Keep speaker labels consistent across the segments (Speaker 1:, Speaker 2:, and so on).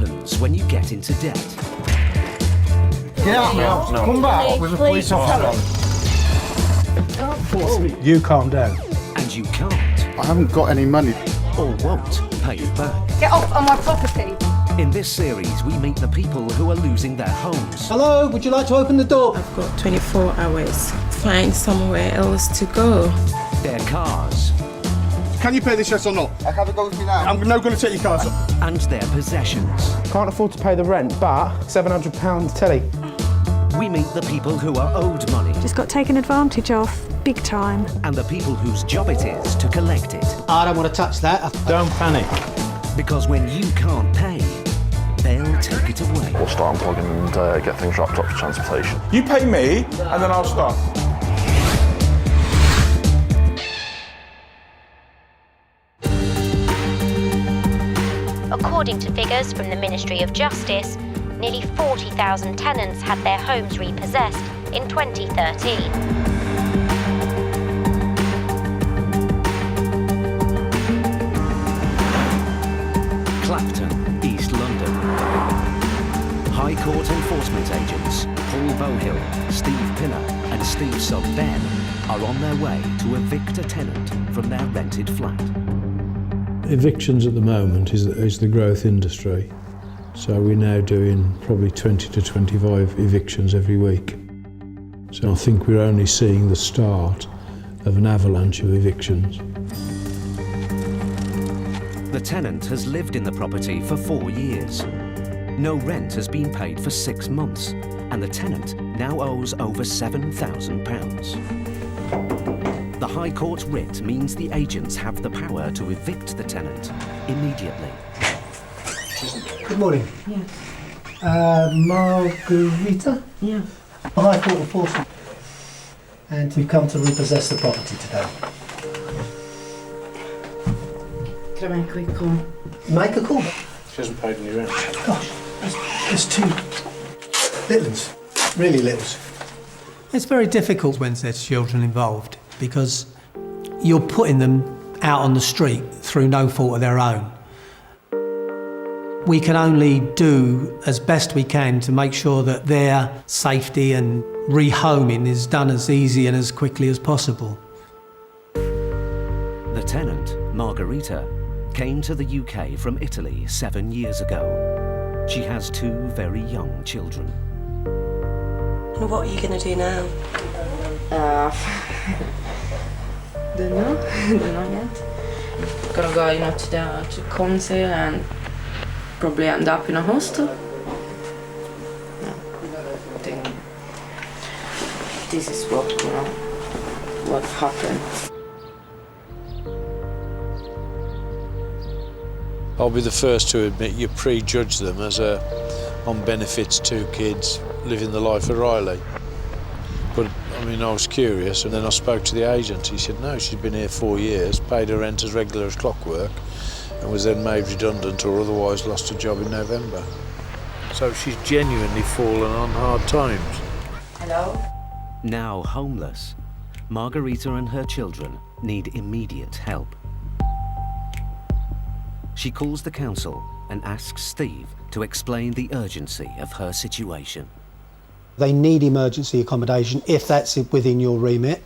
Speaker 1: happens when you get into debt.
Speaker 2: Get out now.
Speaker 3: No.
Speaker 2: Come back with a police officer.
Speaker 4: You calm down.
Speaker 1: And you can't
Speaker 2: I haven't got any money.
Speaker 1: or won't pay it back.
Speaker 5: Get off on my property.
Speaker 1: In this series, we meet the people who are losing their homes,
Speaker 4: Hello, would you like to open the door?
Speaker 6: I've got 24 hours. Find somewhere else to go.
Speaker 1: their cars,
Speaker 2: Can you pay this yes or not? I can't go with me now. I'm now going to take your cars up.
Speaker 1: and their possessions.
Speaker 7: Can't afford to pay the rent, but £700 telly.
Speaker 1: We meet the people who are owed money
Speaker 8: Just got taken advantage of, big time.
Speaker 1: and the people whose job it is to collect it.
Speaker 4: I don't want to touch that.
Speaker 7: Don't panic.
Speaker 1: Because when you can't pay, they'll take it away.
Speaker 3: We'll start unplugging and get things wrapped up for transportation.
Speaker 9: You pay me, and then I'll start.
Speaker 10: According to figures from the Ministry of Justice, nearly 40,000 tenants had their homes repossessed in 2013.
Speaker 1: Clapton, East London. High Court enforcement agents Paul Bohill, Steve Pinner and Steve Sub Ben are on their way to evict a tenant from their rented flat.
Speaker 11: Evictions at the moment is the growth industry. So we're now doing probably 20 to 25 evictions every week. So I think we're only seeing the start of an avalanche of evictions.
Speaker 1: The tenant has lived in the property for 4 years. No rent has been paid for 6 months, and the tenant now owes over £7,000. The High Court writ means the agents have the power to evict the tenant immediately.
Speaker 4: Good morning.
Speaker 6: Yes.
Speaker 4: Margarita?
Speaker 6: Yeah.
Speaker 4: High Court Enforcement. And we've come to repossess the property today.
Speaker 6: Can I make a quick call?
Speaker 4: Make a call.
Speaker 7: She hasn't paid any rent.
Speaker 4: Gosh, there's two little ones, really littles. It's very difficult when there's children involved because you're putting them out on the street through no fault of their own. We can only do as best we can to make sure that their safety and rehoming is done as easy and as quickly as possible.
Speaker 1: The tenant, Margarita, came to the UK from Italy 7 years ago. She has 2 very young children.
Speaker 6: What are you going to do now?
Speaker 5: Don't know. Don't know yet.
Speaker 6: Gonna go, to the council and probably end up in a hostel. No, I think this is what happened.
Speaker 11: I'll be the first to admit you prejudge them as on benefits, 2 kids, living the life of Riley. But I was curious, and then I spoke to the agent. He said no, she'd been here 4 years, paid her rent as regular as clockwork, and was then made redundant or otherwise lost her job in November. So she's genuinely fallen on hard times.
Speaker 6: Hello?
Speaker 1: Now homeless, Margarita and her children need immediate help. She calls the council and asks Steve to explain the urgency of her situation.
Speaker 4: They need emergency accommodation if that's within your remit.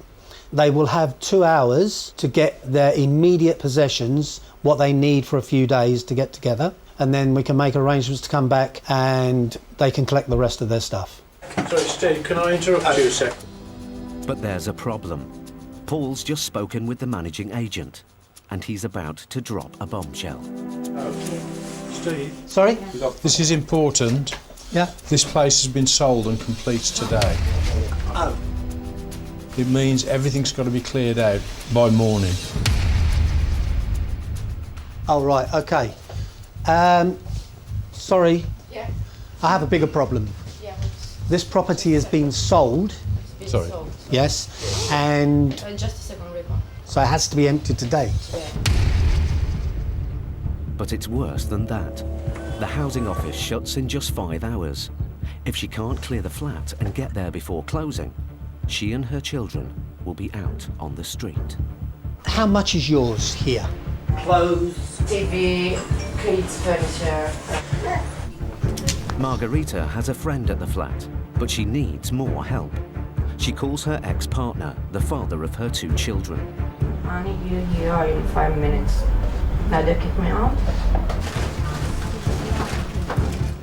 Speaker 4: They will have 2 hours to get their immediate possessions, what they need for a few days to get together, and then we can make arrangements to come back and they can collect the rest of their stuff.
Speaker 11: Sorry, Steve, can I interrupt you a sec?
Speaker 1: But there's a problem. Paul's just spoken with the managing agent, and he's about to drop a bombshell.
Speaker 11: Steve?
Speaker 4: Sorry?
Speaker 11: This is important.
Speaker 4: Yeah?
Speaker 11: This place has been sold and completes today.
Speaker 4: Oh.
Speaker 11: It means everything's got to be cleared out by morning.
Speaker 4: Oh, right, okay. Sorry.
Speaker 6: Yeah.
Speaker 4: I have a bigger problem.
Speaker 6: Yeah.
Speaker 4: This property has been sold.
Speaker 11: Sorry.
Speaker 4: Yes, and
Speaker 6: Just a second, Rico.
Speaker 4: so it has to be emptied today.
Speaker 1: But it's worse than that. The housing office shuts in just 5 hours. If she can't clear the flat and get there before closing, she and her children will be out on the street.
Speaker 4: How much is yours here?
Speaker 6: Clothes, TV, kids, furniture.
Speaker 1: Margarita has a friend at the flat, but she needs more help. She calls her ex-partner, the father of her 2 children.
Speaker 6: I need you here in 5 minutes. Now they kick me out.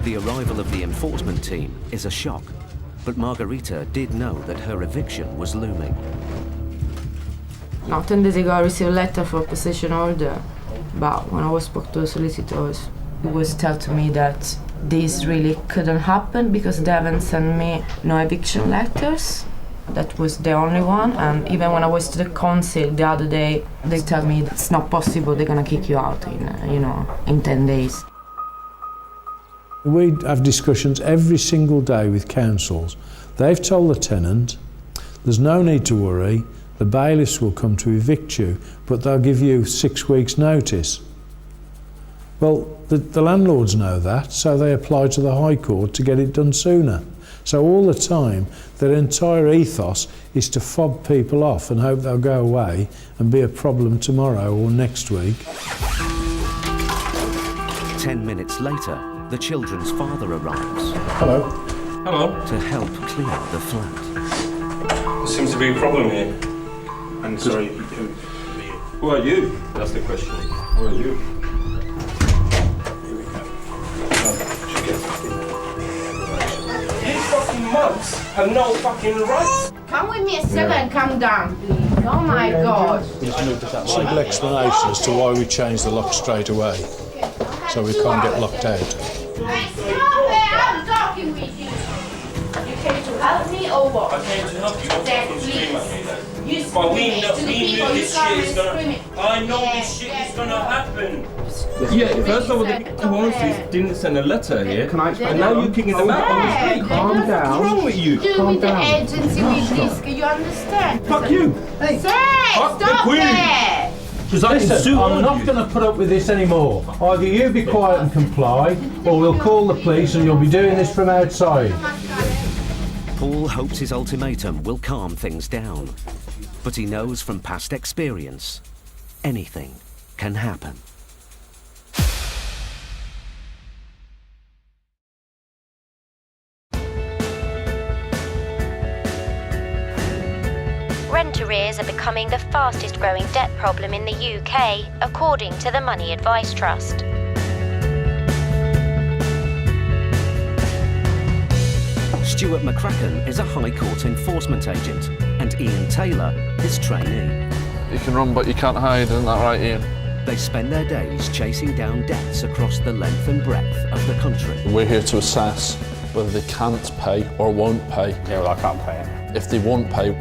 Speaker 1: The arrival of the enforcement team is a shock, but Margarita did know that her eviction was looming.
Speaker 6: Now, 10 days ago I received a letter for possession order, but when I spoke to the solicitors, it was told to me that this really couldn't happen because they haven't sent me no eviction letters. That was the only one, and even when I was to the council the other day, they tell me it's not possible, they're gonna kick you out in 10 days.
Speaker 11: We have discussions every single day with councils. They've told the tenant, there's no need to worry, the bailiffs will come to evict you, but they'll give you 6 weeks' notice. Well, the landlords know that, so they apply to the High Court to get it done sooner. So all the time, their entire ethos is to fob people off and hope they'll go away and be a problem tomorrow or next week.
Speaker 1: 10 minutes later, the children's father arrives.
Speaker 7: Hello. Hello.
Speaker 1: To help clear the flat.
Speaker 7: There seems to be a problem here. And sorry, who are you? That's the question. Who are you? Here we go. These fucking mugs have no fucking rights.
Speaker 6: Come with me a second and come down, please. Oh my God.
Speaker 11: Simple explanation as to why we changed the lock straight away, so we can't get locked out.
Speaker 6: Hey, stop it! I'm talking with you. You came to help me or what?
Speaker 7: I came to help you.
Speaker 6: Then
Speaker 7: Don't scream at me then.
Speaker 6: You
Speaker 7: But we
Speaker 6: scream
Speaker 7: know,
Speaker 6: to the
Speaker 7: we
Speaker 6: people,
Speaker 7: knew
Speaker 6: you
Speaker 7: this
Speaker 6: come
Speaker 7: shit
Speaker 6: and
Speaker 7: is gonna.
Speaker 6: scream it.
Speaker 7: I know
Speaker 6: Yeah,
Speaker 7: this shit
Speaker 6: yeah.
Speaker 7: is gonna happen.
Speaker 12: Yeah, first of all, the
Speaker 6: Stop
Speaker 12: council
Speaker 6: it.
Speaker 12: didn't send a letter here,
Speaker 7: Can I
Speaker 12: and now you're kicking them out on the street.
Speaker 6: Calm
Speaker 12: What's wrong with you?
Speaker 6: Do with the agency with this, you understand?
Speaker 12: Fuck you!
Speaker 6: Say,
Speaker 12: Fuck the
Speaker 6: stop
Speaker 12: Queen.
Speaker 6: it!
Speaker 12: Because I can sue all
Speaker 11: I'm
Speaker 12: of
Speaker 11: not
Speaker 12: you.
Speaker 11: going to put up with this anymore. Either you be quiet and comply, or we'll call the police and you'll be doing this from outside.
Speaker 1: Paul hopes his ultimatum will calm things down, but he knows from past experience, anything can happen.
Speaker 10: Rent arrears are becoming the fastest growing debt problem in the UK, according to the Money Advice Trust.
Speaker 1: Stuart McCracken is a High Court enforcement agent, and Ian Taylor his trainee.
Speaker 3: You can run, but you can't hide, isn't that right, Ian?
Speaker 1: They spend their days chasing down debts across the length and breadth of the country.
Speaker 3: We're here to assess whether they can't pay or won't pay.
Speaker 7: Yeah, well, I can't pay it.
Speaker 3: If they won't pay,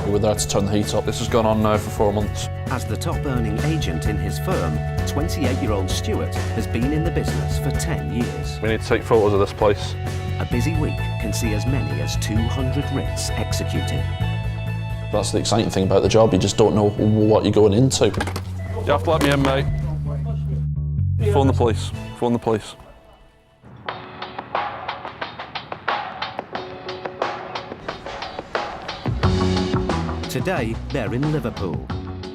Speaker 3: we're there to turn the heat up. This has gone on now for 4 months.
Speaker 1: As the top-earning agent in his firm, 28-year-old Stuart has been in the business for 10 years.
Speaker 3: We need to take photos of this place.
Speaker 1: A busy week can see as many as 200 writs executed.
Speaker 3: That's the exciting thing about the job, you just don't know what you're going into. You have to let me in, mate. Phone the police. Phone the police.
Speaker 1: Today, they're in Liverpool.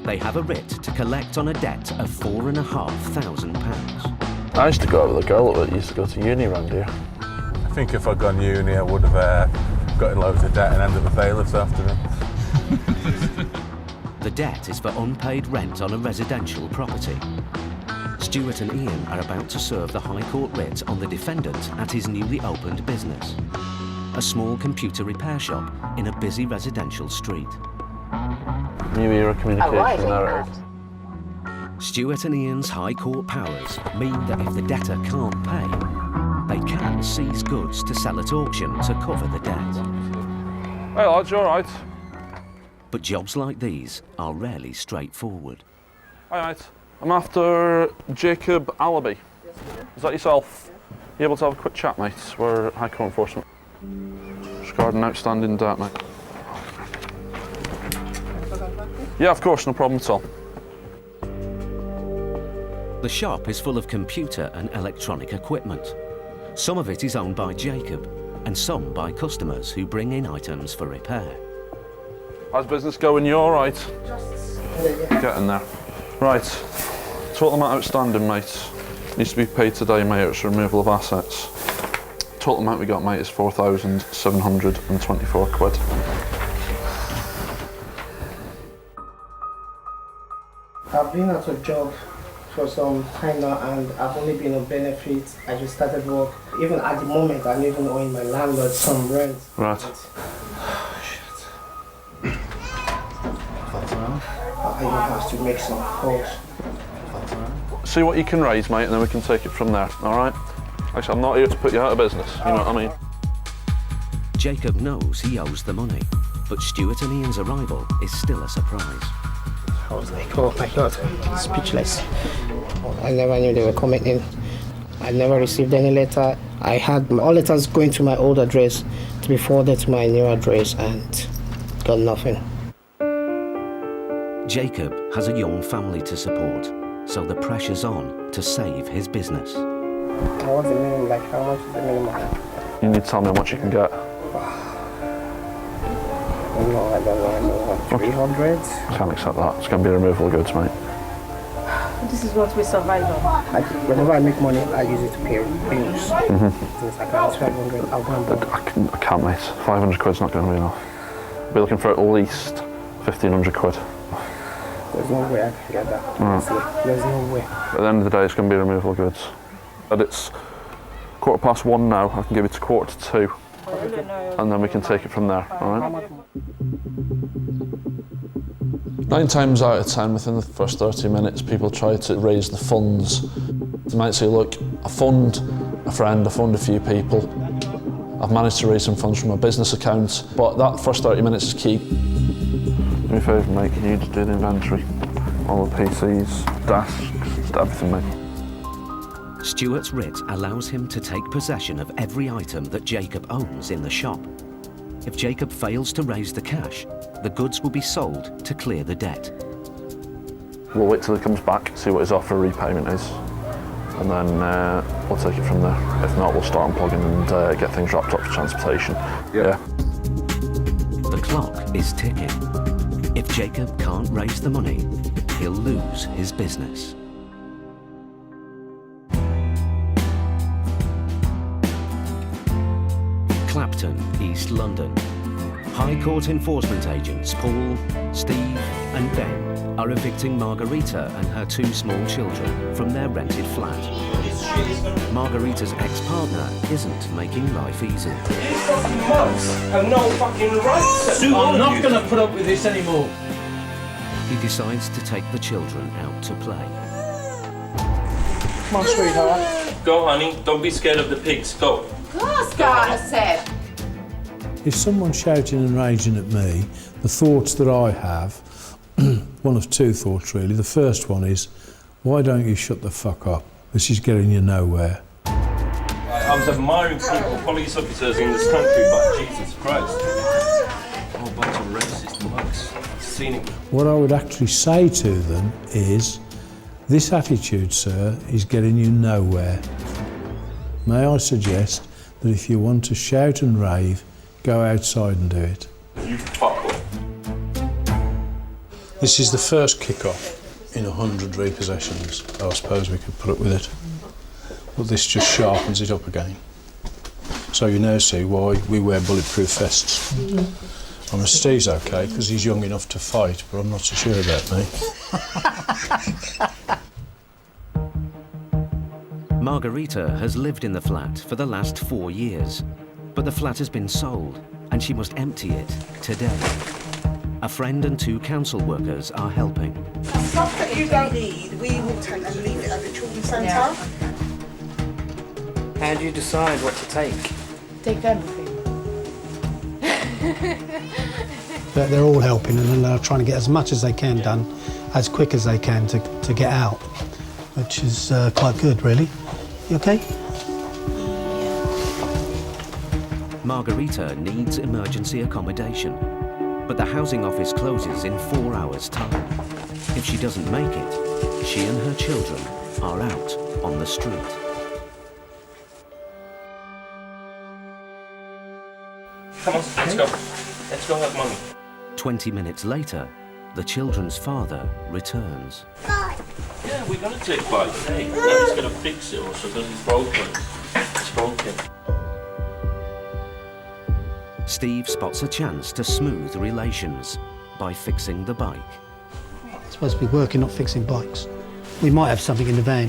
Speaker 1: They have a writ to collect on a debt of £4,500.
Speaker 3: I used to go out with a girl that used to go to uni around here.
Speaker 9: I think if I'd gone uni, I would have got in loads of debt and ended up a bailiff's after me.
Speaker 1: The debt is for unpaid rent on a residential property. Stuart and Ian are about to serve the High Court writ on the defendant at his newly opened business, a small computer repair shop in a busy residential street.
Speaker 3: New era communication narrative.
Speaker 1: Stuart and Ian's High Court powers mean that if the debtor can't pay, they can seize goods to sell at auction to cover the debt.
Speaker 3: Hey lads, you alright?
Speaker 1: But jobs like these are rarely straightforward.
Speaker 3: Hi mate. I'm after Jacob Allaby. Is that yourself? You able to have a quick chat, mate? We're High Court enforcement. Regarding outstanding debt, mate. Yeah, of course, no problem at all.
Speaker 1: The shop is full of computer and electronic equipment. Some of it is owned by Jacob, and some by customers who bring in items for repair.
Speaker 3: How's business going? You all right? Getting there. Right. Total amount outstanding, mate. Needs to be paid today, mate. It's removal of assets. Total amount we got, mate, is 4,724 quid.
Speaker 13: I've been at a job for some time now and I've only been on benefits. I just started work. Even at the moment, I'm even owing my landlord some rent.
Speaker 3: Right.
Speaker 13: I even have to make some calls.
Speaker 3: See what you can raise, mate, and then we can take it from there, all right? Actually, I'm not here to put you out of business, you know what I mean?
Speaker 1: Jacob knows he owes the money, but Stuart and Ian's arrival is still a surprise.
Speaker 13: I was like, oh my God, speechless. I never knew they were coming in. I never received any letter. I had all letters going to my old address to be forwarded to my new address and got nothing.
Speaker 1: Jacob has a young family to support, so the pressure's on to save his business.
Speaker 13: What's the minimum? Like, how much is the minimum?
Speaker 3: You need to tell me how much you can get.
Speaker 13: No, I don't know. 300?
Speaker 3: I can't accept that. It's going to be removal of goods, mate.
Speaker 5: This is what we survive on.
Speaker 13: Whenever I make money, I use it to pay bills. Since I got 1,200, I'll go and buy.
Speaker 3: I can't, mate. 500 quid's not going to be enough. We're looking for at least 1,500 quid.
Speaker 13: There's no way I can get that. Honestly. There's no way.
Speaker 3: At the end of the day, it's going to be removal of goods. And it's 1:15 now. I can give it to 1:45. And then we can take it from there, all right? 9 times out of 10, within the first 30 minutes, people try to raise the funds. They might say, look, I fund a friend, I fund a few people. I've managed to raise some funds from a business account, but that first 30 minutes is key. Do me a favour, mate, can you just do the inventory? All the PCs, desks, just everything, mate.
Speaker 1: Stuart's writ allows him to take possession of every item that Jacob owns in the shop. If Jacob fails to raise the cash, the goods will be sold to clear the debt.
Speaker 3: We'll wait till he comes back, see what his offer repayment is, and then we'll take it from there. If not, we'll start unplugging and get things wrapped up for transportation. Yeah.
Speaker 1: The clock is ticking. If Jacob can't raise the money, he'll lose his business. Clapton, East London. High Court enforcement agents Paul, Steve and Ben are evicting Margarita and her 2 small children from their rented flat. Margarita's ex-partner isn't making life easy.
Speaker 12: You fucking mugs have no fucking rights. I'm not going to put up with this anymore.
Speaker 1: He decides to take the children out to play.
Speaker 13: Come on, sweetheart.
Speaker 7: Go, honey. Don't be scared of the pigs. Go.
Speaker 11: If someone's shouting and raging at me, the thoughts that I have, one of 2 thoughts really. The first one is, why don't you shut the fuck up? This is getting you nowhere.
Speaker 7: I was admiring people, police officers in this country, but Jesus Christ. A whole bunch of racist mugs. I've seen it.
Speaker 11: What I would actually say to them is, this attitude, sir, is getting you nowhere. May I suggest that if you want to shout and rave, go outside and do it.
Speaker 7: You fuck up.
Speaker 11: This is the first kick-off in 100 repossessions. I suppose we could put up with it. But this just sharpens it up again. So you now see why we wear bulletproof vests. I mean, Steve's okay, because he's young enough to fight, but I'm not so sure about me.
Speaker 1: Margarita has lived in the flat for the last 4 years, but the flat has been sold and she must empty it today. A friend and 2 council workers are helping.
Speaker 14: Stuff that you don't need, we will take and leave it at the children's centre.
Speaker 13: How do you decide what to take?
Speaker 6: Take everything.
Speaker 4: But they're all helping and they're trying to get as much as they can done as quick as they can to get out, which is quite good, really. You okay?
Speaker 1: Margarita needs emergency accommodation, but the housing office closes in 4 hours' time. If she doesn't make it, she and her children are out on the street.
Speaker 7: Come on, let's go. Let's go have money.
Speaker 1: 20 minutes later, the children's father returns.
Speaker 7: Yeah, we're gonna take bike. Hey, now he's gonna fix it also because it's broken. It's broken.
Speaker 1: Steve spots a chance to smooth relations by fixing the bike.
Speaker 4: It's supposed to be working, not fixing bikes. We might have something in the van.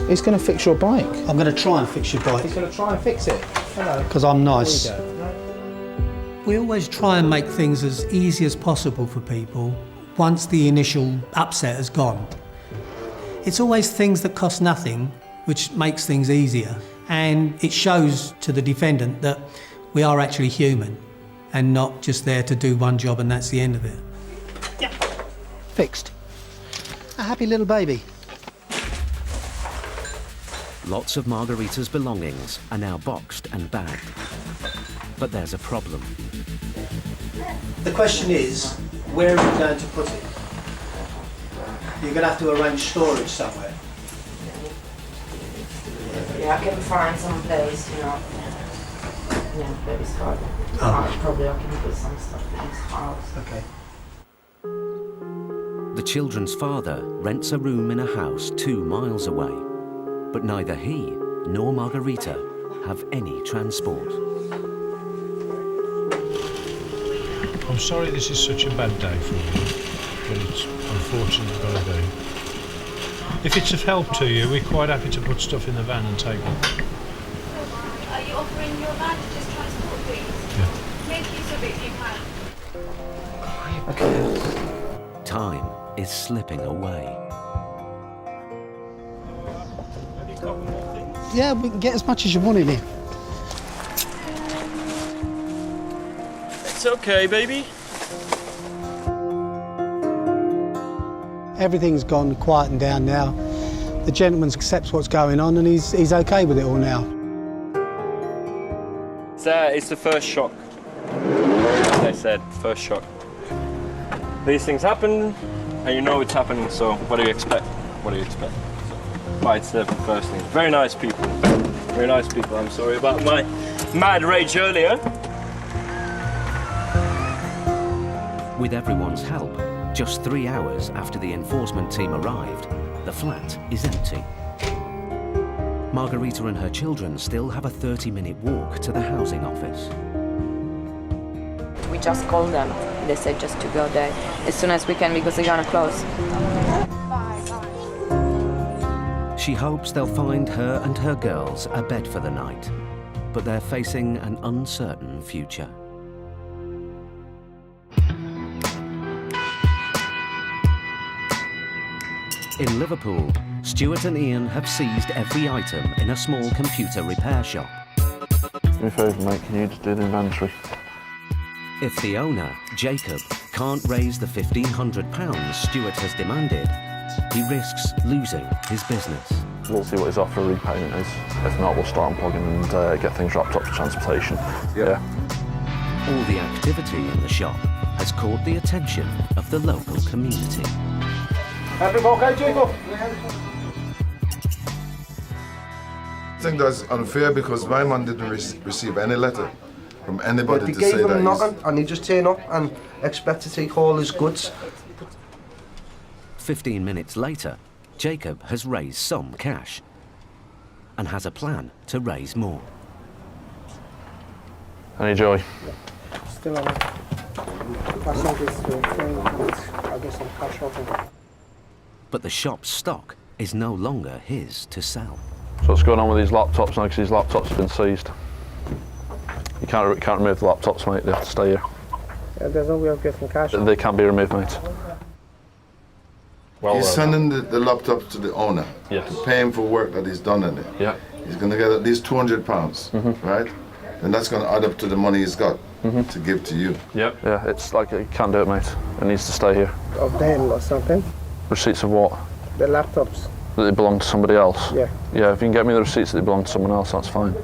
Speaker 15: He's going to fix your bike?
Speaker 4: I'm going to try and fix your bike.
Speaker 15: He's going to try and fix it? Hello.
Speaker 4: Because I'm nice.
Speaker 15: There you go.
Speaker 4: We always try and make things as easy as possible for people once the initial upset has gone. It's always things that cost nothing which makes things easier, and it shows to the defendant that we are actually human and not just there to do one job and that's the end of it. Yeah. Fixed. A happy little baby.
Speaker 1: Lots of Margarita's belongings are now boxed and bagged. But there's a problem.
Speaker 4: The question is, where are you going to put it? You're going to have to arrange storage somewhere.
Speaker 6: Yeah, I can find some place, you know. Yeah, but it's hard. Probably I can put some stuff in his house.
Speaker 4: Okay.
Speaker 1: The children's father rents a room in a house 2 miles away, but neither he nor Margarita have any transport.
Speaker 11: I'm sorry this is such a bad day for you, but it's unfortunately got to be. If it's of help to you, we're quite happy to put stuff in the van and take it.
Speaker 16: Are you offering your van to just transport things?
Speaker 11: Yeah.
Speaker 16: Make use of it if you can.
Speaker 1: Okay. Time is slipping away.
Speaker 4: Yeah, we can get as much as you want in here.
Speaker 12: It's okay, baby.
Speaker 4: Everything's gone quiet and down now. The gentleman accepts what's going on and he's okay with it all now.
Speaker 12: It's the first shock. As I said, first shock. These things happen, and you know it's happening, so what do you expect? What do you expect? But it's the first thing. Very nice people. Very nice people. I'm sorry about my mad rage earlier.
Speaker 1: With everyone's help, just 3 hours after the enforcement team arrived, the flat is empty. Margarita and her children still have a 30-minute walk to the housing office.
Speaker 6: We just called them. They said just to go there as soon as we can because they're gonna close.
Speaker 1: She hopes they'll find her and her girls a bed for the night, but they're facing an uncertain future. In Liverpool, Stuart and Ian have seized every item in a small computer repair shop.
Speaker 3: Do me a favour, mate, can you just do the inventory?
Speaker 1: If the owner, Jacob, can't raise the £1,500 Stuart has demanded, he risks losing his business.
Speaker 3: We'll see what his offer of repayment is. If not, we'll start unplugging and get things wrapped up for transportation. Yeah.
Speaker 1: All the activity in the shop has caught the attention of the local community.
Speaker 2: Everything okay, Jacob? I think that's unfair because my man didn't receive any letter from anybody to say that.
Speaker 17: They gave him nothing and he just turned up and expect to take all his goods.
Speaker 1: 15 minutes later, Jacob has raised some cash and has a plan to raise more.
Speaker 3: Any joy?
Speaker 13: Still on it. Passing this to a train, I'll get some cash off him.
Speaker 1: But the shop's stock is no longer his to sell.
Speaker 3: So what's going on with these laptops now, because these laptops have been seized? You can't remove the laptops, mate, they have to stay here.
Speaker 13: Yeah, there's no way of getting cash.
Speaker 3: They can be removed, mate.
Speaker 2: Well, he's sending the laptop to the owner,
Speaker 3: yes,
Speaker 2: to pay him for work that he's done in it.
Speaker 3: Yeah.
Speaker 2: He's going to get at least £200, right? And that's going to add up to the money he's got to give to you.
Speaker 3: Yep. Yeah, it's like, you can't do it, mate. It needs to stay here.
Speaker 13: Of them or something?
Speaker 3: Receipts of what?
Speaker 13: The laptops.
Speaker 3: That they belong to somebody else?
Speaker 13: Yeah.
Speaker 3: Yeah, if you can get me the receipts that they belong to someone else, that's fine.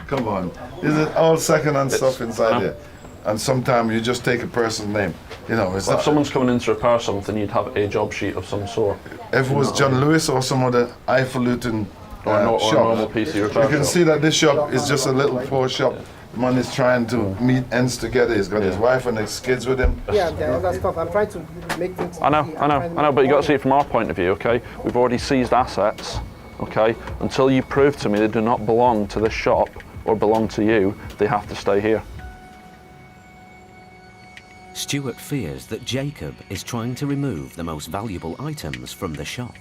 Speaker 2: Come on. Is it all second-hand stuff inside here? And sometimes you just take a person's name. You know, it's
Speaker 3: if someone's coming in to repair something, you'd have a job sheet of some sort.
Speaker 2: If it was John Lewis or some other highfalutin
Speaker 3: or a
Speaker 2: shop,
Speaker 3: normal PC repair
Speaker 2: you can
Speaker 3: shop.
Speaker 2: see that this shop is just a little poor shop. The man is trying to meet ends together. He's got his wife and his kids with him.
Speaker 13: Yeah, the other stuff. I'm trying to make things.
Speaker 3: I know, but you got to see it from our point of view, okay? We've already seized assets, okay? Until you prove to me they do not belong to this shop or belong to you, they have to stay here.
Speaker 1: Stuart fears that Jacob is trying to remove the most valuable items from the shop.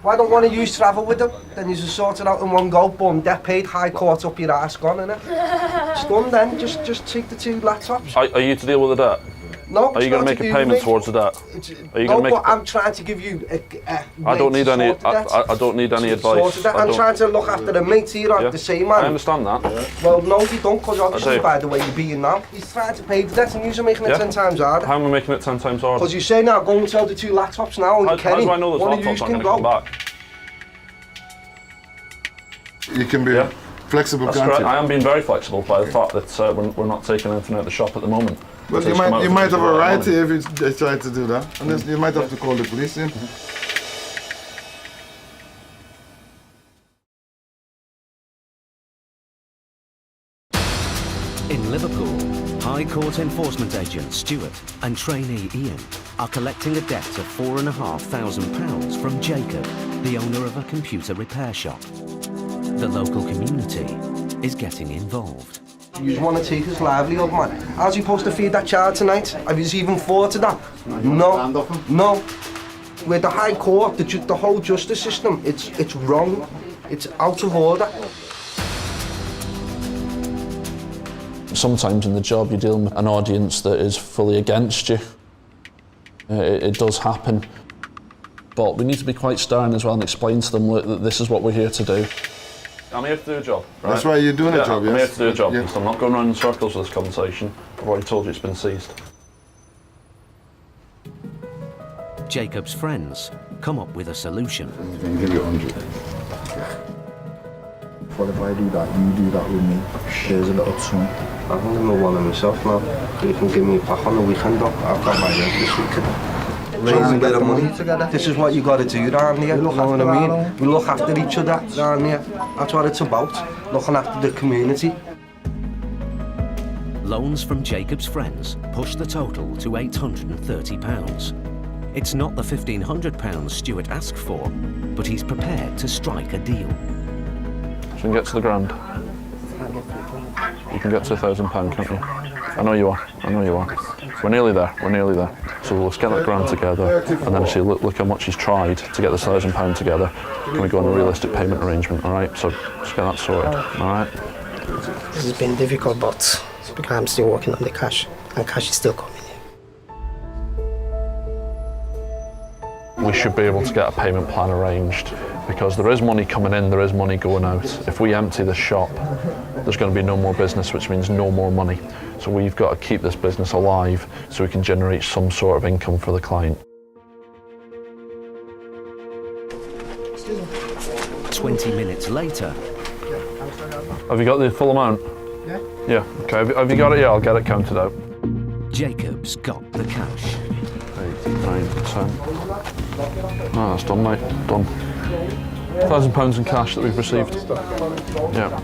Speaker 17: Why don't one of you travel with them? Then you just sort it out in one go, boom, debt paid, High Court up your ass, gone, innit? It's done then, just take the 2 laptops.
Speaker 3: Are you to deal with the debt?
Speaker 17: No,
Speaker 3: Are you going to make a payment towards the debt? Are you
Speaker 17: no,
Speaker 3: going to make?
Speaker 17: But I'm trying to give you a
Speaker 3: I don't need any. I don't need any advice.
Speaker 17: I'm trying to look after the mates here, the same man.
Speaker 3: I understand that.
Speaker 17: Well, no, you don't, because obviously by the way you're being now. He's trying to pay the debt and you're making it 10 times harder.
Speaker 3: How am I making it 10 times harder?
Speaker 17: Because you say now, go and sell the 2 laptops now, and
Speaker 3: How do I know those laptops aren't going to come back?
Speaker 2: You can be flexible.
Speaker 3: That's correct. I am being very flexible by the fact that we're not taking anything out of the shop at the moment.
Speaker 2: Well, you might have a right if you try to do that. And you might have to call the police in.
Speaker 1: In Liverpool, High Court enforcement agent Stuart and trainee Ian are collecting a debt of £4,500 from Jacob, the owner of a computer repair shop. The local community is getting involved.
Speaker 17: You want to take his livelihood, man. How's he supposed to feed that child tonight? Have you even thought of that? No. With the High Court, the whole justice system, it's wrong. It's out of order.
Speaker 3: Sometimes in the job you're dealing with an audience that is fully against you. It does happen. But we need to be quite stern as well and explain to them that this is what we're here to do. I'm here to do a job, right?
Speaker 2: That's why you're doing a job, yes?
Speaker 3: I'm here to do a job, because I'm not going around in circles with this conversation. I've already told you it's been seized.
Speaker 1: Jacob's friends come up with a solution.
Speaker 18: I'm going to give you 100. What if I do that, you do that with me? There's a little sum.
Speaker 17: I can give me one of myself now. You can give me a pack on the weekend, Doc. I've got my rent this weekend. Raise a bit of money together. This is what you got to do down here, you know what I mean? We look after each other down here. That's what it's about, looking after the community.
Speaker 1: Loans from Jacob's friends push the total to £830. It's not the £1,500 Stuart asked for, but he's prepared to strike a deal.
Speaker 3: So we can get to the grand. You can get to £1,000, can't you? I know you are. We're nearly there. So let's get that grand together, and then see, look how much he's tried to get this £1,000 together. Can we go on a realistic payment arrangement, all right? So let's get that sorted, all right?
Speaker 13: This has been difficult, but because I'm still working on the cash, and cash is still coming in.
Speaker 3: We should be able to get a payment plan arranged, because there is money coming in, there is money going out. If we empty the shop, there's going to be no more business, which means no more money. So we've got to keep this business alive so we can generate some sort of income for the client.
Speaker 1: 20 minutes later.
Speaker 3: Have you got the full amount?
Speaker 18: Yeah.
Speaker 3: Yeah, okay. Have you got it? Yeah, I'll get it counted out.
Speaker 1: Jacob's got the cash.
Speaker 3: 8, 9, 10. No, that's done, mate. Done. £1,000 in cash that we've received. Yeah.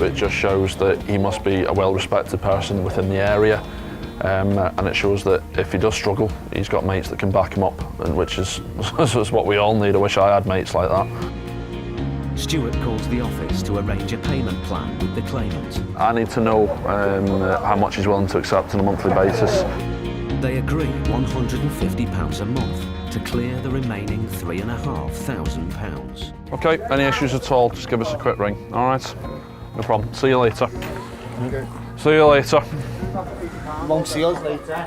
Speaker 3: It just shows that he must be a well-respected person within the area, and it shows that if he does struggle, he's got mates that can back him up, and which is what we all need. I wish I had mates like that.
Speaker 1: Stuart calls the office to arrange a payment plan with the claimant.
Speaker 3: I need to know how much he's willing to accept on a monthly basis.
Speaker 1: They agree £150 a month to clear the remaining £3,500.
Speaker 3: Okay, any issues at all, just give us a quick ring, all right? No problem. See you later.
Speaker 18: Okay.
Speaker 3: See you later.
Speaker 18: Won't see us later.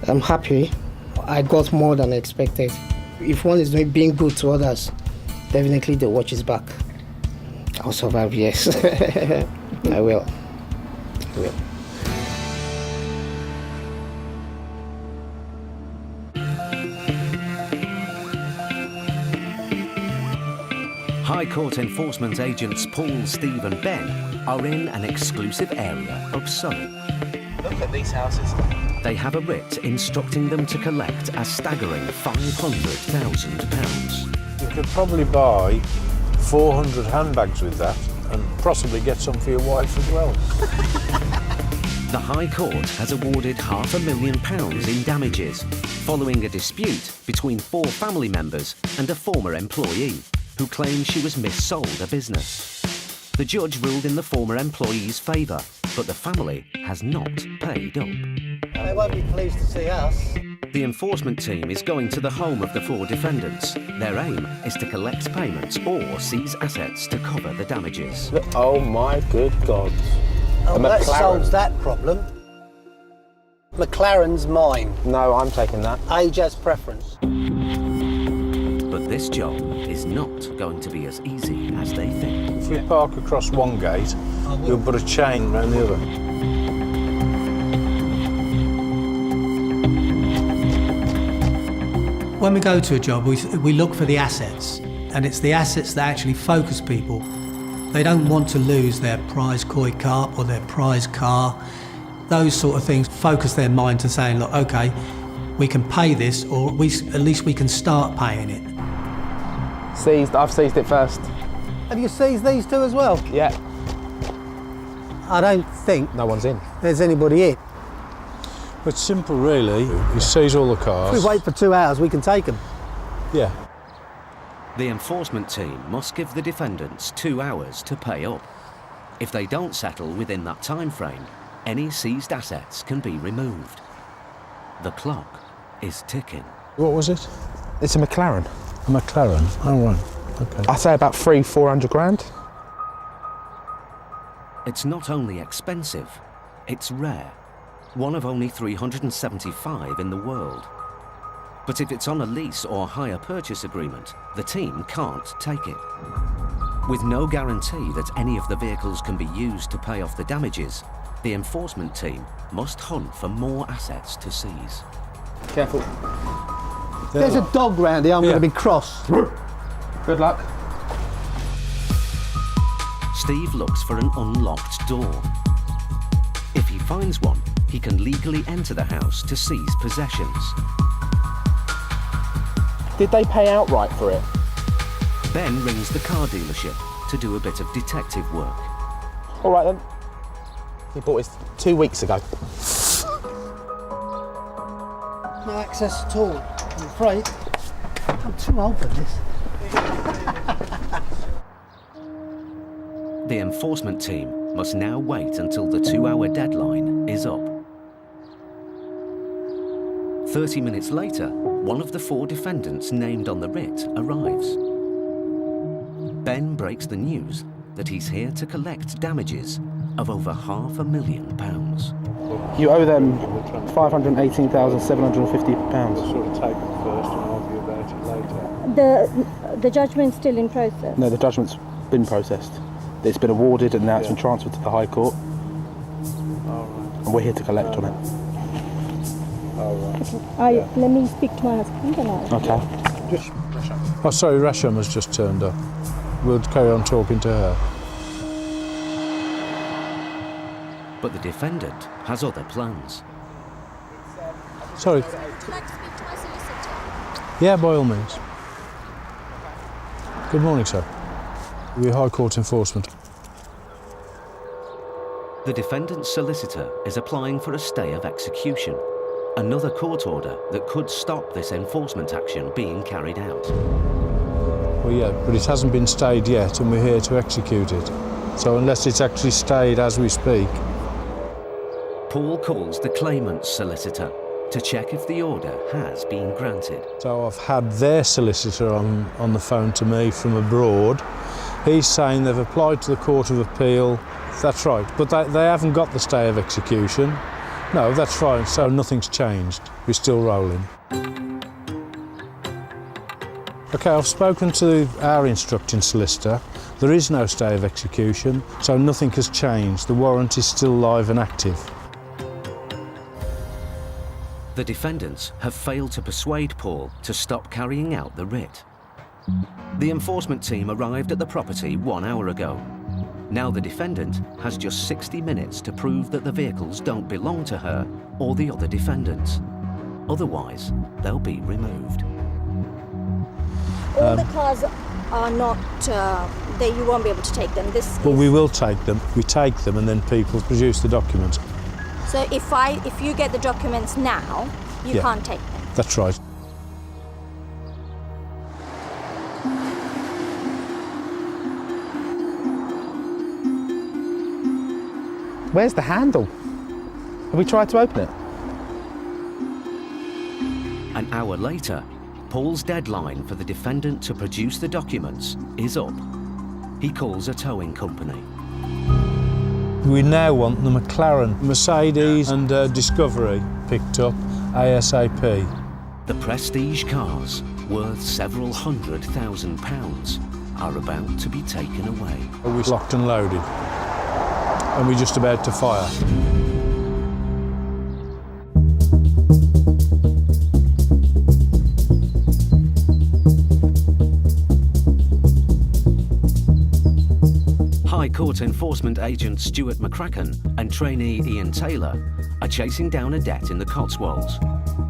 Speaker 13: I'm happy. I got more than I expected. If one is being good to others, definitely the watch is back. I'll survive, yes. I will.
Speaker 1: High Court enforcement agents Paul, Steve and Ben are in an exclusive area of Surrey.
Speaker 15: Look at these houses.
Speaker 1: They have a writ instructing them to collect a staggering £500,000.
Speaker 11: You could probably buy 400 handbags with that and possibly get some for your wife as well.
Speaker 1: The High Court has awarded £500,000 in damages following a dispute between 4 family members and a former employee who claimed she was missold a business. The judge ruled in the former employee's favour, but the family has not paid up.
Speaker 4: They won't be pleased to see us.
Speaker 1: The enforcement team is going to the home of the 4 defendants. Their aim is to collect payments or seize assets to cover the damages.
Speaker 15: Oh my good God.
Speaker 4: Oh, that solves that problem. McLaren's mine.
Speaker 15: No, I'm taking that.
Speaker 4: Age as preference.
Speaker 1: But this job is not going to be as easy as they think.
Speaker 11: If we park across one gate, we'll put a chain around the other.
Speaker 4: When we go to a job, we look for the assets, and it's the assets that actually focus people. They don't want to lose their prize koi carp or their prize car. Those sort of things focus their mind to saying, look, OK, we can pay this, or at least we can start paying it.
Speaker 15: Seized. I've seized it first.
Speaker 4: Have you seized these two as well?
Speaker 15: Yeah.
Speaker 4: I don't think
Speaker 15: no one's in.
Speaker 4: There's anybody in.
Speaker 11: It's simple, really. You seize all the cars.
Speaker 4: If we wait for 2 hours, we can take them.
Speaker 11: Yeah.
Speaker 1: The enforcement team must give the defendants 2 hours to pay up. If they don't settle within that time frame, any seized assets can be removed. The clock is ticking.
Speaker 11: What was it?
Speaker 15: It's a McLaren.
Speaker 11: A McLaren? Oh, right. OK.
Speaker 15: I say about 300-400 grand.
Speaker 1: It's not only expensive, it's rare. One of only 375 in the world. But if it's on a lease or hire purchase agreement, the team can't take it. With no guarantee that any of the vehicles can be used to pay off the damages, the enforcement team must hunt for more assets to seize.
Speaker 15: Careful.
Speaker 4: There's a dog round here, I'm going to be cross.
Speaker 15: Good luck.
Speaker 1: Steve looks for an unlocked door. If he finds one, he can legally enter the house to seize possessions.
Speaker 15: Did they pay outright for it?
Speaker 1: Ben rings the car dealership to do a bit of detective work.
Speaker 15: All right then. He bought it 2 weeks ago.
Speaker 4: No access at all, I'm afraid. I'm too old for this.
Speaker 1: The enforcement team must now wait until the 2-hour deadline is up. 30 minutes later, one of the 4 defendants named on the writ arrives. Ben breaks the news that he's here to collect damages of over £500,000.
Speaker 15: You owe them £518,750.
Speaker 11: Sort of take them first and argue about it later.
Speaker 16: The judgment's still in process?
Speaker 15: No, the judgment's been processed. It's been awarded and now it's been transferred to the High Court. And we're here to collect on it.
Speaker 16: Let me speak to my husband and
Speaker 15: Okay.
Speaker 11: Oh, sorry, Rasham has just turned up. We'll carry on talking to her.
Speaker 1: But the defendant has other plans.
Speaker 11: Sorry.
Speaker 16: Would you like to speak to my solicitor?
Speaker 11: Yeah, by all means. Good morning, sir. We're High Court Enforcement.
Speaker 1: The defendant's solicitor is applying for a stay of execution, another court order that could stop this enforcement action being carried out.
Speaker 11: Well, yeah, but it hasn't been stayed yet, and we're here to execute it. So unless it's actually stayed as we speak.
Speaker 1: Paul calls the claimant's solicitor to check if the order has been granted.
Speaker 11: So I've had their solicitor on the phone to me from abroad. He's saying they've applied to the Court of Appeal. That's right, but they haven't got the stay of execution. No, that's fine, so nothing's changed. We're still rolling. OK, I've spoken to our instructing solicitor. There is no stay of execution, so nothing has changed. The warrant is still live and active.
Speaker 1: The defendants have failed to persuade Paul to stop carrying out the writ. The enforcement team arrived at the property 1 hour ago. Now the defendant has just 60 minutes to prove that the vehicles don't belong to her or the other defendants. Otherwise, they'll be removed.
Speaker 16: All the cars are not, you won't be able to take them.
Speaker 11: Well, we will take them. We take them and then people produce the documents.
Speaker 16: So if you get the documents now, you can't take them.
Speaker 11: That's right.
Speaker 15: Where's the handle? Have we tried to open it?
Speaker 1: An hour later, Paul's deadline for the defendant to produce the documents is up. He calls a towing company.
Speaker 11: We now want the McLaren, Mercedes and Discovery picked up ASAP.
Speaker 1: The prestige cars, worth several £100,000, are about to be taken away.
Speaker 11: We're locked and loaded, and we're just about to fire.
Speaker 1: High Court Enforcement Agent Stuart McCracken and trainee Ian Taylor are chasing down a debt in the Cotswolds.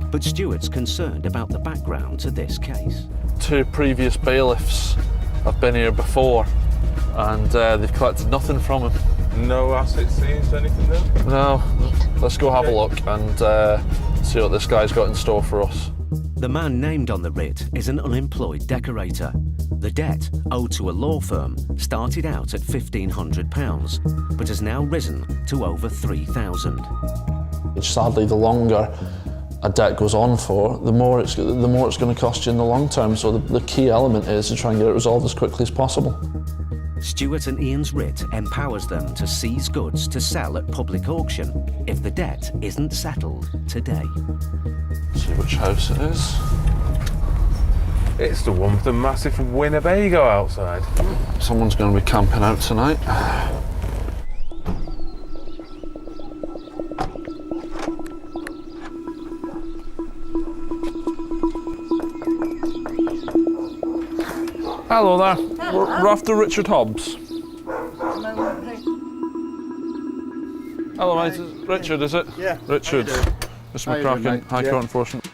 Speaker 1: But Stuart's concerned about the background to this case.
Speaker 3: 2 previous bailiffs have been here before, and they've collected nothing from him.
Speaker 9: No assets seized, anything there?
Speaker 3: No. Let's go have a look and see what this guy's got in store for us.
Speaker 1: The man named on the writ is an unemployed decorator. The debt, owed to a law firm, started out at £1,500, but has now risen to over £3,000.
Speaker 3: Sadly, the longer a debt goes on for, the more it's going to cost you in the long term. So the key element is to try and get it resolved as quickly as possible.
Speaker 1: Stuart and Ian's writ empowers them to seize goods to sell at public auction if the debt isn't settled today.
Speaker 3: See which house it is.
Speaker 9: It's the one with the massive Winnebago outside.
Speaker 3: Someone's going to be camping out tonight. Hello there. We're after Richard Hobbs. Hello mate, Richard is it?
Speaker 18: Yeah.
Speaker 3: Richard. Mr McCracken, High Court Enforcement.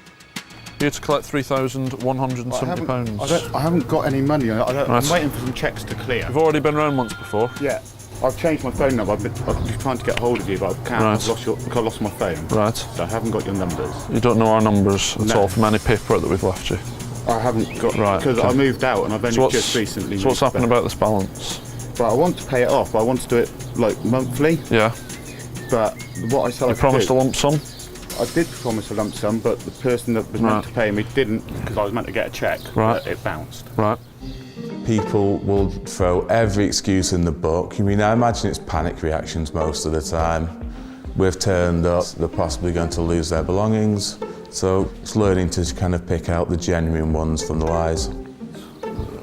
Speaker 3: Here to collect £3,170.
Speaker 18: I haven't got any money. I'm
Speaker 3: Right.
Speaker 18: waiting for some checks to clear.
Speaker 3: You've already been round once before?
Speaker 18: Yeah. I've changed my phone number. I've been trying to get hold of you, but I can't.
Speaker 3: Right.
Speaker 18: I've lost my phone.
Speaker 3: Right.
Speaker 18: So I haven't got your numbers.
Speaker 3: You don't know our numbers at
Speaker 18: No.
Speaker 3: all from any paperwork that we've left you?
Speaker 18: I haven't got,
Speaker 3: Right,
Speaker 18: because
Speaker 3: okay.
Speaker 18: I moved out and I've only
Speaker 3: So
Speaker 18: just recently
Speaker 3: So what's
Speaker 18: moved
Speaker 3: happened
Speaker 18: back.
Speaker 3: about this balance?
Speaker 18: But I want to pay it off, but I want to do it like monthly.
Speaker 3: Yeah.
Speaker 18: But what I said
Speaker 3: You
Speaker 18: I could
Speaker 3: promised
Speaker 18: do,
Speaker 3: a lump sum?
Speaker 18: I did promise a lump sum, but the person that was meant to pay me didn't, because I was meant to get a cheque,
Speaker 3: Right.
Speaker 18: but it bounced.
Speaker 3: Right.
Speaker 9: People will throw every excuse in the book. I mean, I imagine it's panic reactions most of the time. We've turned up, they're possibly going to lose their belongings. So it's learning to kind of pick out the genuine ones from the lies.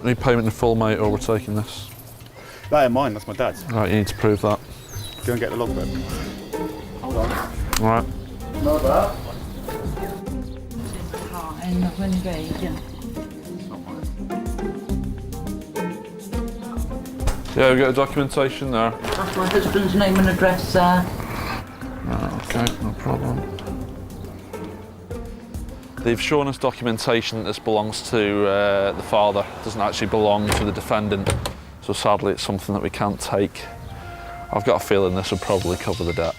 Speaker 3: Need payment in full, mate, or we're taking this.
Speaker 18: That ain't mine, that's my dad's.
Speaker 3: Right, you need to prove that.
Speaker 18: Go and get the logbook. Hold on.
Speaker 3: Right.
Speaker 18: Not that.
Speaker 3: Yeah, we've got a documentation there.
Speaker 19: That's my husband's name and address there.
Speaker 3: Right, okay, no problem. They've shown us documentation that this belongs to the father. It doesn't actually belong to the defendant. So sadly, it's something that we can't take. I've got a feeling this will probably cover the debt.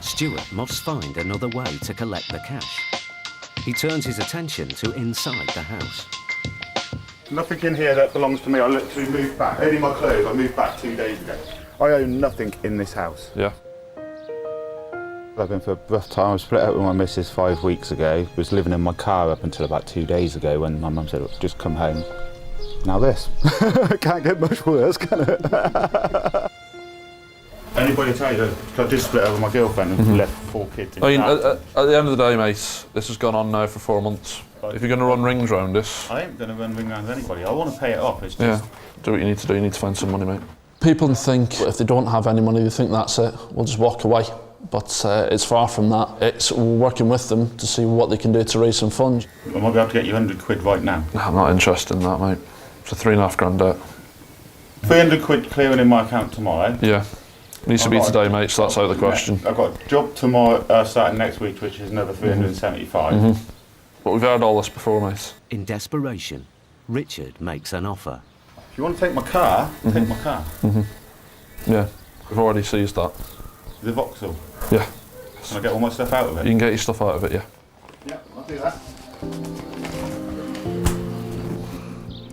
Speaker 1: Stuart must find another way to collect the cash. He turns his attention to inside the house.
Speaker 18: Nothing in here that belongs to me. I literally moved back. Only my clothes. I moved back 2 days ago. I own nothing in this house.
Speaker 3: Yeah.
Speaker 18: I've been for a rough time. I was split up with my missus 5 weeks ago. Was living in my car up until about 2 days ago when my mum said, "Look, just come home." Now this. Can't get much worse, can it? Anybody tell you that I did split up with my girlfriend and left 4 kids in
Speaker 3: I mean,
Speaker 18: town?
Speaker 3: at the end of the day, mate, this has gone on now for 4 months. If you're going to run rings round this,
Speaker 18: I ain't going to run ring around anybody. I want to pay it off. It's just...
Speaker 3: yeah, do what you need to do. You need to find some money, mate. People think if they don't have any money, they think that's it. We'll just walk away. But it's far from that. It's working with them to see what they can do to raise some funds.
Speaker 18: I might be able to get you 100 quid right now.
Speaker 3: I'm not interested in that, mate. It's a £3.5 debt.
Speaker 18: 300 quid clearing in my account tomorrow.
Speaker 3: Yeah. Needs to be today, mate, so that's out of the question.
Speaker 18: I've got a job tomorrow, starting next week, which is another 375.
Speaker 3: But we've heard all this before, mate.
Speaker 1: In desperation, Richard makes an offer.
Speaker 18: If you want to take my car, take my car.
Speaker 3: Yeah, we've already seized that.
Speaker 18: The Vauxhall.
Speaker 3: Yeah.
Speaker 18: Can I get all my stuff out of it?
Speaker 3: You can get your stuff out of it, yeah.
Speaker 18: Yeah, I'll do that.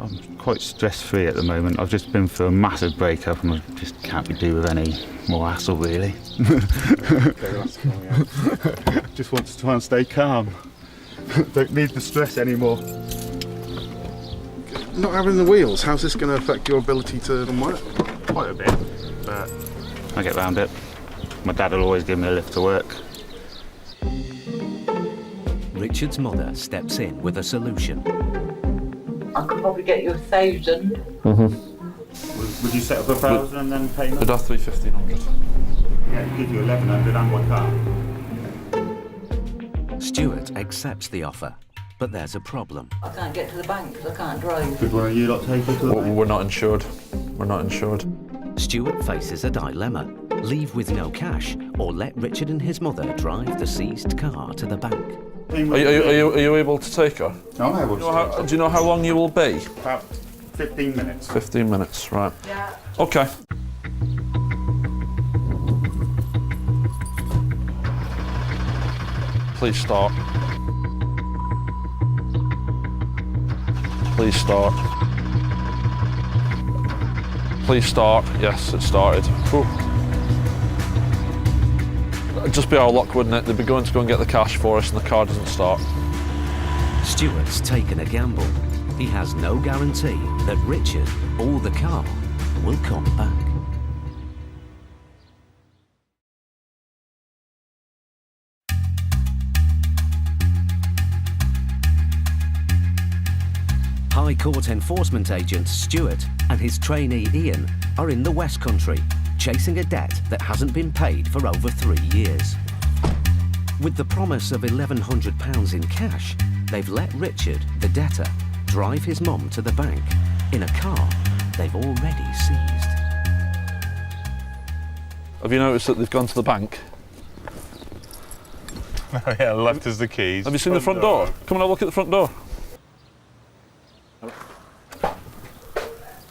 Speaker 18: I'm quite stress-free at the moment. I've just been through a massive breakup and I just can't be do with any more hassle, really. Just want to try and stay calm. Don't need the stress anymore.
Speaker 20: Not having the wheels, how's this going to affect your ability to work?
Speaker 18: Quite a bit, but I get round it. My dad will always give me a lift to work.
Speaker 1: Richard's mother steps in with a solution.
Speaker 19: I could probably get you 1,000.
Speaker 18: Would you set up 1,000 and then pay
Speaker 3: It'd have to be 1,500.
Speaker 18: Yeah, give you 1,100 and my car.
Speaker 1: Stuart accepts the offer, but there's a problem.
Speaker 19: I can't get to the bank because I can't drive.
Speaker 18: Could one of you not take it to the bank?
Speaker 3: We're not insured. We're not insured.
Speaker 1: Stuart faces a dilemma. Leave with no cash or let Richard and his mother drive the seized car to the bank.
Speaker 3: Are you able to take her?
Speaker 18: No, I'm able to take her.
Speaker 3: Do you know how long you will be?
Speaker 18: About 15 minutes.
Speaker 3: 15 minutes, right.
Speaker 19: Yeah.
Speaker 3: Okay. Please start. Please start. Please start. Yes, it started. Whew. It'd just be our luck, wouldn't it? They'd be going to go and get the cash for us and the car doesn't start.
Speaker 1: Stuart's taken a gamble. He has no guarantee that Richard or the car will come back. High Court enforcement agent Stuart and his trainee Ian are in the West Country, chasing a debt that hasn't been paid for over 3 years. With the promise of £1,100 in cash, they've let Richard, the debtor, drive his mum to the bank in a car they've already seized.
Speaker 3: Have you noticed that they've gone to the bank?
Speaker 9: Oh yeah, left us the keys.
Speaker 3: Have you seen the front door? Come and have a look at the front door.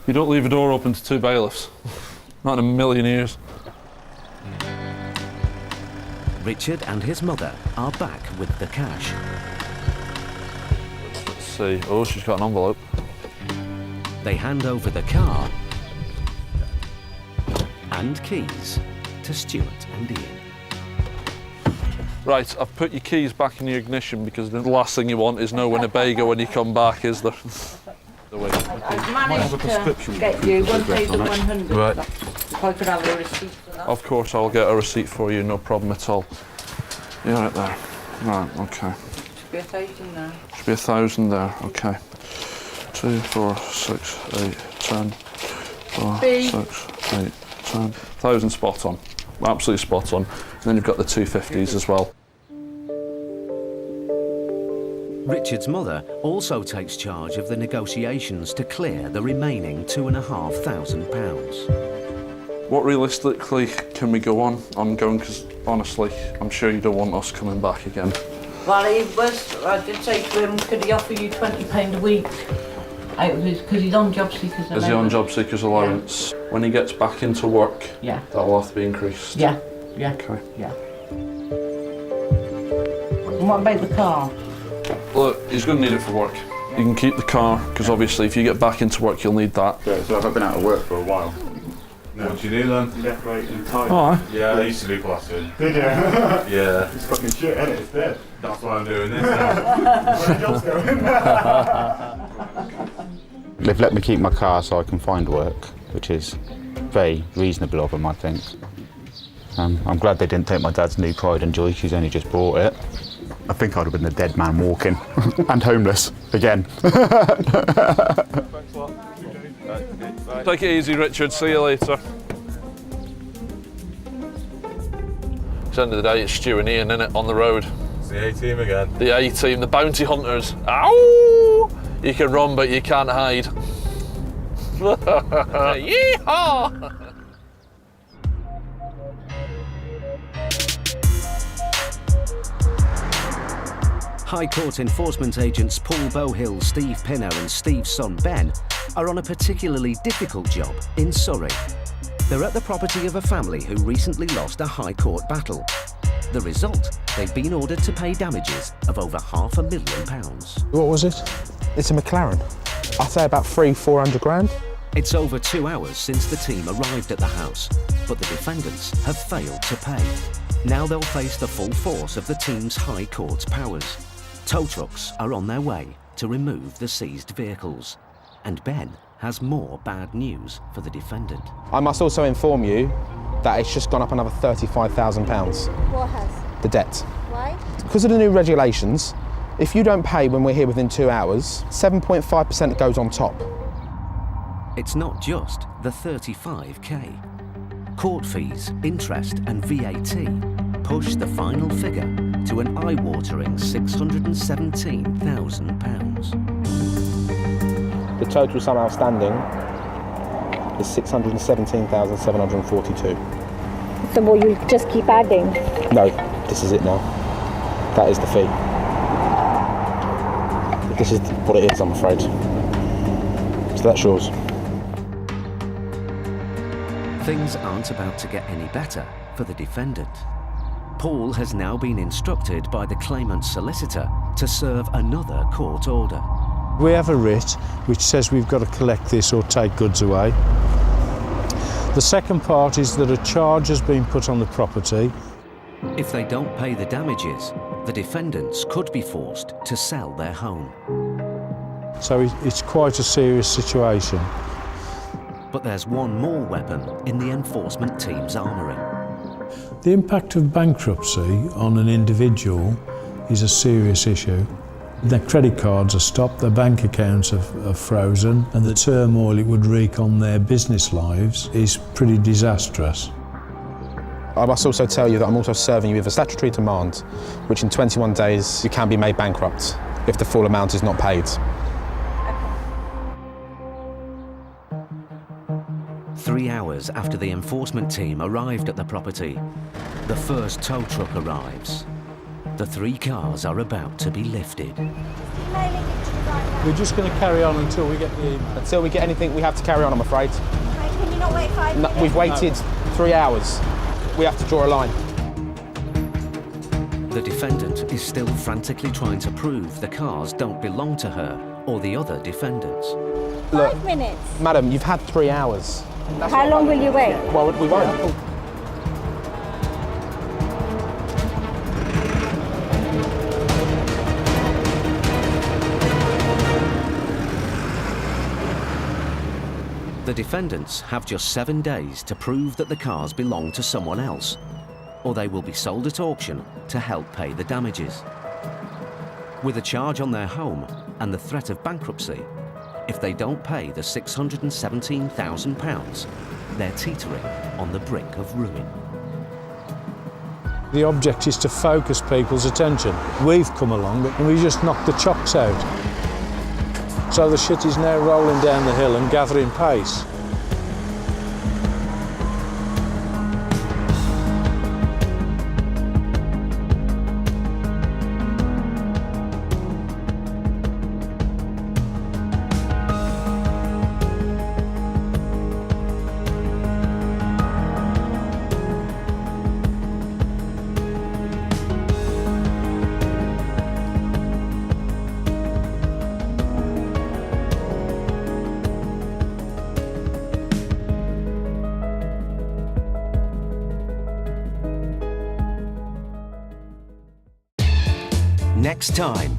Speaker 3: You don't leave a door open to 2 bailiffs. Not in a million years.
Speaker 1: Richard and his mother are back with the cash.
Speaker 3: Let's see. Oh, she's got an envelope.
Speaker 1: They hand over the car and keys to Stuart and Ian.
Speaker 3: Right, I've put your keys back in your ignition because the last thing you want is no Winnebago when you come back, is there?
Speaker 19: I've managed to get you 1,100.
Speaker 3: Right.
Speaker 19: If I could have a receipt for that.
Speaker 3: Of course, I'll get a receipt for you, no problem at all. Yeah, right there. Right, okay.
Speaker 19: Should be 1,000 there.
Speaker 3: Should be 1,000 there, okay. 2, 4, 6, 8, 10. 4, 6, 8, 10. 1,000 spot on. Absolutely spot on. And then you've got the 250s as well.
Speaker 1: Richard's mother also takes charge of the negotiations to clear the remaining £2,500.
Speaker 3: What realistically can we go on ongoing? Because honestly, I'm sure you don't want us coming back again.
Speaker 19: Well, I did say to him, could he offer you £20 a week? Because he's on job seekers allowance.
Speaker 3: Is he on job seekers allowance? Yeah. When he gets back into work,
Speaker 19: yeah,
Speaker 3: that'll have to be increased.
Speaker 19: Yeah,
Speaker 3: Okay.
Speaker 19: Yeah. And what about the car?
Speaker 3: Look, he's going to need it for work. You can keep the car, because obviously if you get back into work, you'll need that.
Speaker 18: Yeah, so I've been out of work for a while.
Speaker 9: What do you do then?
Speaker 18: Decorating tires.
Speaker 3: Oh,
Speaker 9: yeah, I used to do plastering.
Speaker 18: Did you?
Speaker 9: Yeah.
Speaker 18: It's fucking shit, isn't it? It's dead.
Speaker 9: That's why I'm doing this now.
Speaker 18: Where the job's going? They've let me keep my car so I can find work, which is very reasonable of them, I think. I'm glad they didn't take my dad's new Pride and Joy, he's only just bought it. I think I'd have been the dead man walking. And homeless, again.
Speaker 3: Take it easy, Richard. See you later. At the end of the day, it's Stu and Ian, innit, on the road.
Speaker 9: It's the A-team again.
Speaker 3: The A-team, the bounty hunters. Ow! You can run, but you can't hide. Yeehaw!
Speaker 1: High Court enforcement agents Paul Bowhill, Steve Pinner and Steve's son Ben are on a particularly difficult job in Surrey. They're at the property of a family who recently lost a High Court battle. The result, they've been ordered to pay damages of over £500,000.
Speaker 21: What was it? It's a McLaren.
Speaker 15: I'd say about 300-400 grand.
Speaker 1: It's over 2 hours since the team arrived at the house, but the defendants have failed to pay. Now they'll face the full force of the team's High Court's powers. Tow trucks are on their way to remove the seized vehicles. And Ben has more bad news for the defendant.
Speaker 15: I must also inform you that it's just gone up another £35,000.
Speaker 16: What has?
Speaker 15: The debt.
Speaker 16: Why?
Speaker 15: Because of the new regulations, if you don't pay when we're here within 2 hours, 7.5% goes on top.
Speaker 1: It's not just the 35k. Court fees, interest and VAT push the final figure to an eye-watering £617,000.
Speaker 15: The total sum outstanding is 617,742.
Speaker 16: So will you just keep adding?
Speaker 15: No, this is it now. That is the fee. This is what it is, I'm afraid. So that's yours.
Speaker 1: Things aren't about to get any better for the defendant. Paul has now been instructed by the claimant's solicitor to serve another court order.
Speaker 11: We have a writ which says we've got to collect this or take goods away. The second part is that a charge has been put on the property.
Speaker 1: If they don't pay the damages, the defendants could be forced to sell their home.
Speaker 11: So it's quite a serious situation.
Speaker 1: But there's one more weapon in the enforcement team's armoury.
Speaker 11: The impact of bankruptcy on an individual is a serious issue. Their credit cards are stopped, their bank accounts are frozen, and the turmoil it would wreak on their business lives is pretty disastrous.
Speaker 15: I must also tell you that I'm also serving you with a statutory demand, which in 21 days you can be made bankrupt if the full amount is not paid.
Speaker 1: 3 hours after the enforcement team arrived at the property, the first tow truck arrives. The 3 cars are about to be lifted.
Speaker 11: We're just going to carry on until we get the...
Speaker 15: Until we get anything, we have to carry on, I'm afraid.
Speaker 16: Can you not wait 5 minutes?
Speaker 15: We've waited 3 hours. We have to draw a line.
Speaker 1: The defendant is still frantically trying to prove the cars don't belong to her or the other defendants.
Speaker 15: Look,
Speaker 16: 5 minutes.
Speaker 15: Madam, you've had 3 hours.
Speaker 16: How long will you wait?
Speaker 15: Well, we won't.
Speaker 1: The defendants have just 7 days to prove that the cars belong to someone else, or they will be sold at auction to help pay the damages. With a charge on their home and the threat of bankruptcy, if they don't pay the £617,000, they're teetering on the brink of ruin.
Speaker 11: The object is to focus people's attention. We've come along and we just knocked the chocks out. So the shit is now rolling down the hill and gathering pace.
Speaker 1: Next time,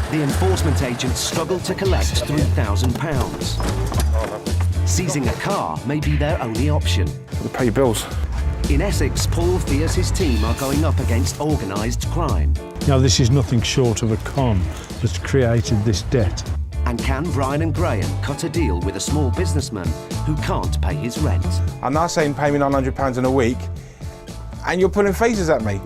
Speaker 1: the enforcement agents struggle to collect £3,000. Seizing a car may be their only option.
Speaker 20: To pay your bills.
Speaker 1: In Essex, Paul fears his team are going up against organised crime.
Speaker 11: Now, this is nothing short of a con that's created this debt.
Speaker 1: And can Brian and Graham cut a deal with a small businessman who can't pay his rent?
Speaker 9: I'm now saying pay me £900 in a week, and you're pulling faces at me.